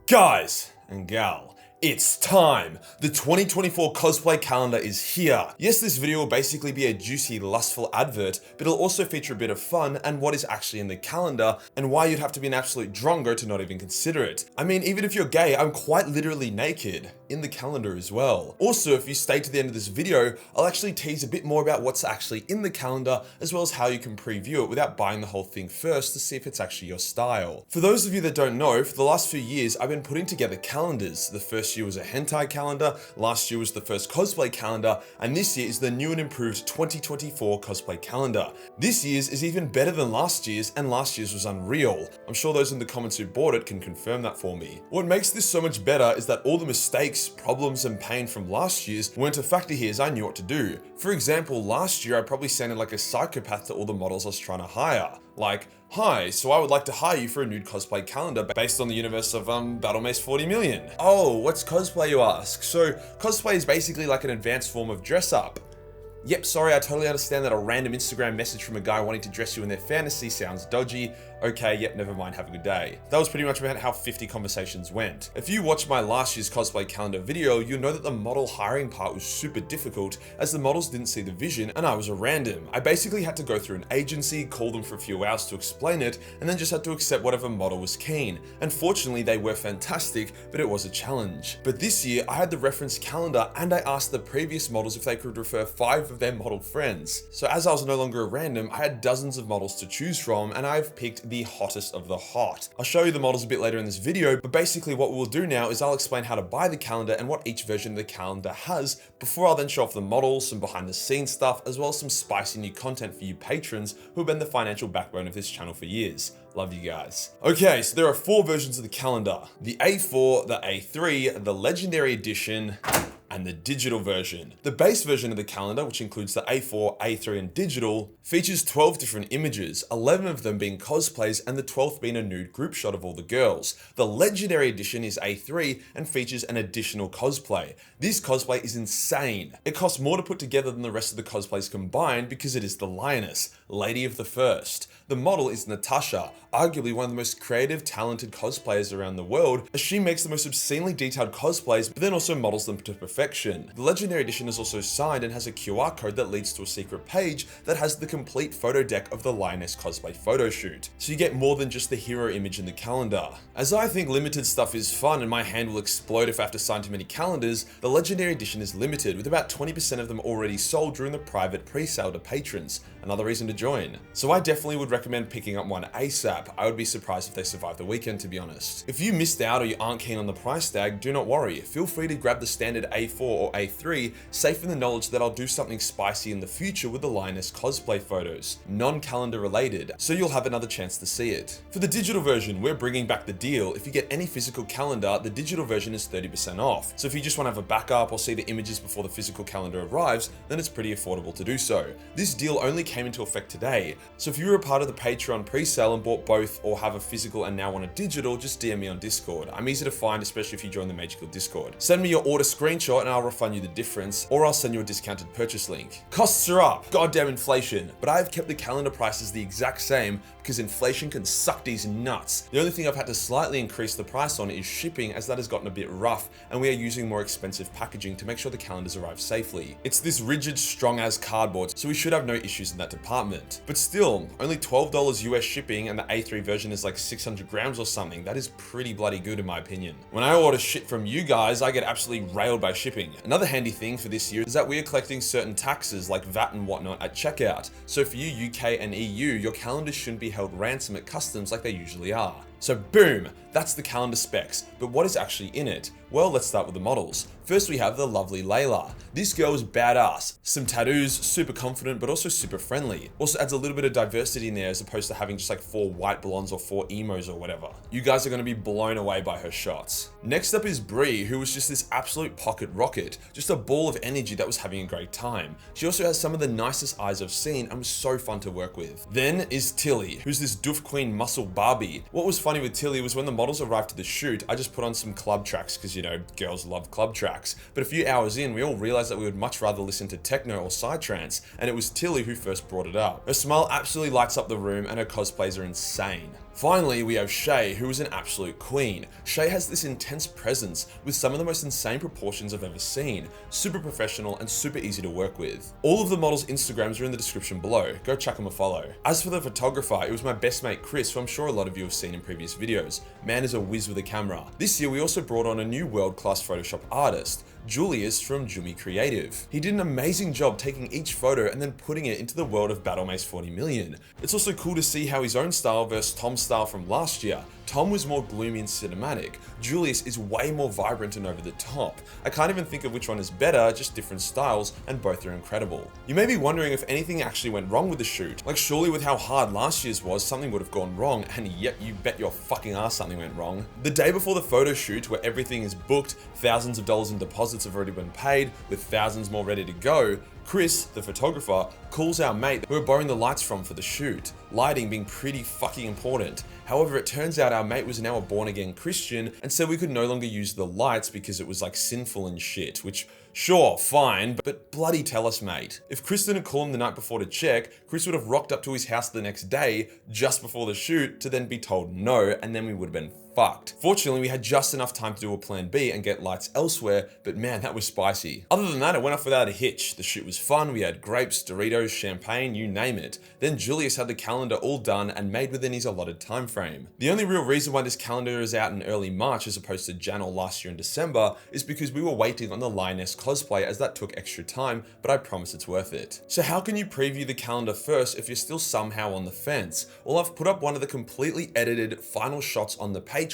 Guys and gal, it's time! The 2024 cosplay calendar is here. Yes, this video will basically be a juicy, lustful advert, but it'll also feature a bit of fun and what is actually in the calendar and why you'd have to be an absolute drongo to not even consider it. I mean, even if you're gay, I'm quite literally naked in the calendar as well. Also, if you stay to the end of this video, I'll actually tease a bit more about what's actually in the calendar, as well as how you can preview it without buying the whole thing first to see if it's actually your style. For those of you that don't know, for the last few years, I've been putting together calendars. The first year was a hentai calendar, last year was the first cosplay calendar, and this year is the new and improved 2024 cosplay calendar. This year's is even better than last year's, and last year's was unreal. I'm sure those in the comments who bought it can confirm that for me. What makes this so much better is that all the mistakes, problems, and pain from last year's weren't a factor here, as I knew what to do. For example, last year I probably sounded like a psychopath to all the models I was trying to hire. Like, hi, so I would like to hire you for a nude cosplay calendar based on the universe of Battle Mace 40 million. Oh, what's cosplay, you ask? So cosplay is basically like an advanced form of dress up. Yep, sorry, I totally understand that a random Instagram message from a guy wanting to dress you in their fantasy sounds dodgy. Okay, yep, never mind, have a good day. That was pretty much about how 50 conversations went. If you watched my last year's cosplay calendar video, you'll know that the model hiring part was super difficult, as the models didn't see the vision and I was a random. I basically had to go through an agency, call them for a few hours to explain it, and then just had to accept whatever model was keen. Unfortunately, they were fantastic, but it was a challenge. But this year, I had the reference calendar and I asked the previous models if they could refer 5 of their model friends. So as I was no longer a random, I had dozens of models to choose from, and I've picked the hottest of the hot. I'll show you the models a bit later in this video, but basically what we'll do now is I'll explain how to buy the calendar and what each version of the calendar has, before I'll then show off the models, some behind the scenes stuff, as well as some spicy new content for you patrons who have been the financial backbone of this channel for years. Love you guys. Okay, so there are 4 versions of the calendar: the A4, the A3, the Legendary Edition, and the digital version. The base version of the calendar, which includes the A4, A3, and digital, features 12 different images, 11 of them being cosplays and the 12th being a nude group shot of all the girls. The Legendary Edition is A3 and features an additional cosplay. This cosplay is insane. It costs more to put together than the rest of the cosplays combined because it is the Lioness, Lady of the First. The model is Natasha, arguably one of the most creative, talented cosplayers around the world, as she makes the most obscenely detailed cosplays, but then also models them to perfection. The Legendary Edition is also signed and has a QR code that leads to a secret page that has the complete photo deck of the Lioness cosplay photo shoot. So you get more than just the hero image in the calendar. As I think limited stuff is fun and my hand will explode if I have to sign too many calendars, the Legendary Edition is limited, with about 20% of them already sold during the private pre-sale to patrons. Another reason to join. So I definitely would recommend picking up one ASAP. I would be surprised if they survive the weekend, to be honest. If you missed out or you aren't keen on the price tag, do not worry. Feel free to grab the standard A4 or A3, safe in the knowledge that I'll do something spicy in the future with the Lioness cosplay photos, non-calendar related, so you'll have another chance to see it. For the digital version, we're bringing back the deal. If you get any physical calendar, the digital version is 30% off. So if you just want to have a backup or see the images before the physical calendar arrives, then it's pretty affordable to do so. This deal only came into effect today, so if you were a part of the Patreon pre-sale and bought both or have a physical and now want a digital, just DM me on Discord. I'm easy to find, especially if you join the Magical Discord. Send me your order screenshot and I'll refund you the difference, or I'll send you a discounted purchase link. Costs are up, goddamn inflation, but I've kept the calendar prices the exact same because inflation can suck these nuts. The only thing I've had to slightly increase the price on is shipping, as that has gotten a bit rough and we are using more expensive packaging to make sure the calendars arrive safely. It's this rigid, strong as cardboard, so we should have no issues in that department. But still, only $12 US shipping, and the A3 version is like 600 grams or something. That is pretty bloody good in my opinion. When I order shit from you guys, I get absolutely railed by shipping. Another handy thing for this year is that we are collecting certain taxes like VAT and whatnot at checkout. So for you UK and EU, your calendars shouldn't be held ransom at customs like they usually are. So boom, that's the calendar specs. But what is actually in it? Well, let's start with the models. First we have the lovely Layla. This girl is badass. Some tattoos, super confident, but also super friendly. Also adds a little bit of diversity in there as opposed to having just like 4 white blondes or 4 emos or whatever. You guys are going to be blown away by her shots. Next up is Bree, who was just this absolute pocket rocket, just a ball of energy that was having a great time. She also has some of the nicest eyes I've seen and was so fun to work with. Then is Tilly, who's this doof queen muscle Barbie. What was funny with Tilly was when the models arrived to the shoot, I just put on some club tracks because, you know, girls love club tracks. But a few hours in, we all realized that we would much rather listen to techno or psytrance, and it was Tilly who first brought it up. Her smile absolutely lights up the room and her cosplays are insane. Finally, we have Shay, who is an absolute queen. Shay has this intense presence with some of the most insane proportions I've ever seen, super professional and super easy to work with. All of the models' Instagrams are in the description below, go chuck them a follow. As for the photographer, it was my best mate Chris, who I'm sure a lot of you have seen in previous videos. Man is a whiz with a camera. This year we also brought on a new world-class Photoshop artist, Julius from Jumi Creative. He did an amazing job taking each photo and then putting it into the world of Battle Mace 40 Million. It's also cool to see how his own style versus Tom's style from last year. Tom was more gloomy and cinematic. Julius is way more vibrant and over the top. I can't even think of which one is better, just different styles, and both are incredible. You may be wondering if anything actually went wrong with the shoot. Like, surely with how hard last year's was, something would have gone wrong, and yet you bet your fucking ass something went wrong. The day before the photo shoot, where everything is booked, thousands of dollars in deposits have already been paid, with thousands more ready to go, Chris, the photographer, calls our mate who we're borrowing the lights from for the shoot, lighting being pretty fucking important. However, it turns out our mate was now a born-again Christian and said we could no longer use the lights because it was like sinful and shit, which sure, fine, but bloody tell us, mate. If Chris didn't call him the night before to check, Chris would have rocked up to his house the next day, just before the shoot, to then be told no, and then we would have been fucked. Fortunately, we had just enough time to do a plan B and get lights elsewhere, but man, that was spicy. Other than that, it went off without a hitch. The shoot was fun, we had grapes, Doritos, champagne, you name it. Then Julius had the calendar all done and made within his allotted time frame. The only real reason why this calendar is out in early March as opposed to Jan or last year in December is because we were waiting on the Lioness cosplay, as that took extra time, but I promise it's worth it. So how can you preview the calendar first if you're still somehow on the fence? Well, I've put up one of the completely edited final shots on the Patreon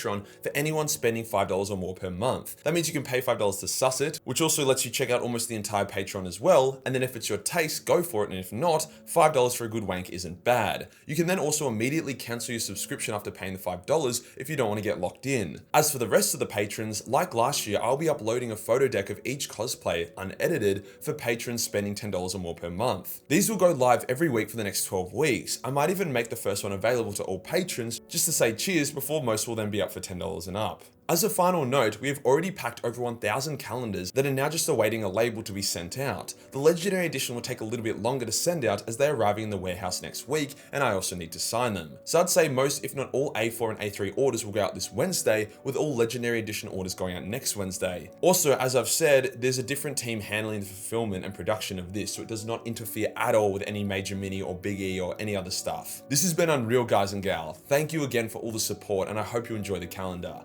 for anyone spending $5 or more per month. That means you can pay $5 to suss it, which also lets you check out almost the entire Patreon as well, and then if it's your taste, go for it, and if not, $5 for a good wank isn't bad. You can then also immediately cancel your subscription after paying the $5 if you don't want to get locked in. As for the rest of the patrons, like last year, I'll be uploading a photo deck of each cosplay, unedited, for patrons spending $10 or more per month. These will go live every week for the next 12 weeks. I might even make the first one available to all patrons just to say cheers before most will then be up for $10 and up. As a final note, we have already packed over 1,000 calendars that are now just awaiting a label to be sent out. The Legendary Edition will take a little bit longer to send out as they're arriving in the warehouse next week, and I also need to sign them. So I'd say most, if not all, A4 and A3 orders will go out this Wednesday, with all Legendary Edition orders going out next Wednesday. Also, as I've said, there's a different team handling the fulfillment and production of this, so it does not interfere at all with any Major Mini or Big E or any other stuff. This has been unreal, guys and gal. Thank you again for all the support, and I hope you enjoy the calendar.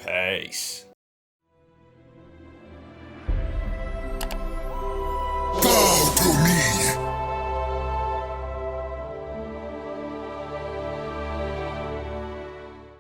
Peace.